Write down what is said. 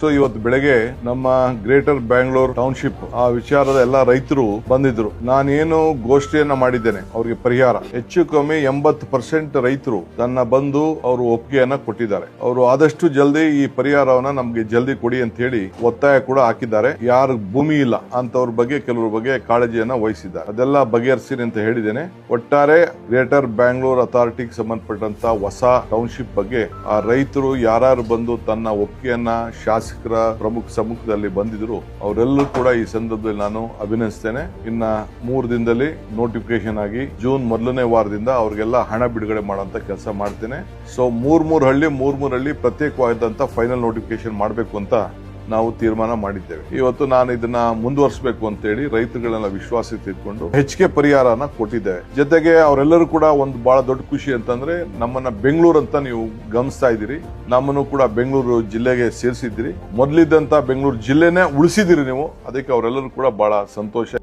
So ಇವತ್ತು ಬೆಳಗ್ಗೆ ನಮ್ಮ ಗ್ರೇಟರ್ ಬ್ಯಾಂಗ್ಳೂರ್ ಟೌನ್ಶಿಪ್ ಆ ವಿಚಾರದ ಎಲ್ಲ ರೈತರು ಬಂದಿದ್ರು. ನಾನೇನು ಗೋಷ್ಠಿಯನ್ನ ಮಾಡಿದ್ದೇನೆ ಅವ್ರಿಗೆ ಪರಿಹಾರ ಹೆಚ್ಚು ಕಮ್ಮಿ 80% ರೈತರು ನನ್ನ ಬಂದು ಅವರು ಒಪ್ಪಿಗೆಯನ್ನ ಕೊಟ್ಟಿದ್ದಾರೆ. ಅವರು ಆದಷ್ಟು ಜಲ್ದಿ ಈ ಪರಿಹಾರವನ್ನ ನಮ್ಗೆ ಜಲ್ದಿ ಕೊಡಿ ಅಂತ ಹೇಳಿ ಒತ್ತಾಯ ಕೂಡ ಹಾಕಿದ್ದಾರೆ. ಯಾರು ಭೂಮಿ ಇಲ್ಲ ಅಂತವ್ರ ಬಗ್ಗೆ ಕೆಲವ್ರ ಬಗ್ಗೆ ಕಾಳಜಿಯನ್ನ ವಹಿಸಿದ್ದಾರೆ. ಅದೆಲ್ಲ ಬಗೆಹರಿಸಿ ಅಂತ ಹೇಳಿದ್ದೇನೆ. ಒಟ್ಟಾರೆ ಗ್ರೇಟರ್ ಬ್ಯಾಂಗ್ಳೂರ್ ಅಥಾರಿಟಿಗೆ ಸಂಬಂಧಪಟ್ಟಂತ ಹೊಸ ಟೌನ್ಶಿಪ್ ಬಗ್ಗೆ ಆ ರೈತರು ಯಾರು ಬಂದು ತನ್ನ ಒಪ್ಪಿಗೆಯನ್ನ ಶಾಸಕರ ಪ್ರಮುಖ ಸಮ್ಮುಖದಲ್ಲಿ ಬಂದಿದ್ರು ಅವರೆಲ್ಲರೂ ಕೂಡ ಈ ಸಂದರ್ಭದಲ್ಲಿ ನಾನು ಅಭಿನಂದಿಸ್ತೇನೆ. ಇನ್ನ 3 ದಿನದಲ್ಲಿ ನೋಟಿಫಿಕೇಶನ್ ಆಗಿ ಜೂನ್ ಮೊದಲನೇ ವಾರದಿಂದ ಅವ್ರಿಗೆಲ್ಲ ಹಣ ಬಿಡುಗಡೆ ಮಾಡುವಂತ ಕೆಲಸ ಮಾಡ್ತೇನೆ. ಸೊ ಮೂರ್ ಹಳ್ಳಿ ಪ್ರತ್ಯೇಕವಾದಂತ ಫೈನಲ್ ನೋಟಿಫಿಕೇಶನ್ ಮಾಡಬೇಕು ಅಂತ ನಾವು ತೀರ್ಮಾನ ಮಾಡಿದ್ದೇವೆ. ಇವತ್ತು ನಾನು ಇದನ್ನ ಮುಂದುವರಿಸಬೇಕು ಅಂತ ಹೇಳಿ ರೈತರುಗಳನ್ನ ವಿಶ್ವಾಸಕ್ಕೆ ತೆಗೆದುಕೊಂಡು ಹೆಚ್ಚಿಗೆ ಪರಿಹಾರನ ಕೊಟ್ಟಿದ್ದೇವೆ. ಜೊತೆಗೆ ಅವರೆಲ್ಲರೂ ಕೂಡ ಒಂದು ಬಹಳ ದೊಡ್ಡ ಖುಷಿ ಅಂತಂದ್ರೆ ನಮ್ಮನ್ನ ಬೆಂಗಳೂರು ಅಂತ ನೀವು ಗಮನಿಸ್ತಾ ಇದ್ದೀರಿ. ನಮ್ಮನ್ನು ಕೂಡ ಬೆಂಗಳೂರು ಜಿಲ್ಲೆಗೆ ಸೇರಿಸಿದ್ದೀರಿ. ಮೊದಲಿದ್ದಂತ ಬೆಂಗಳೂರು ಜಿಲ್ಲೆನೇ ಉಳಿಸಿದಿರಿ ನೀವು. ಅದಕ್ಕೆ ಅವರೆಲ್ಲರೂ ಕೂಡ ಬಹಳ ಸಂತೋಷ.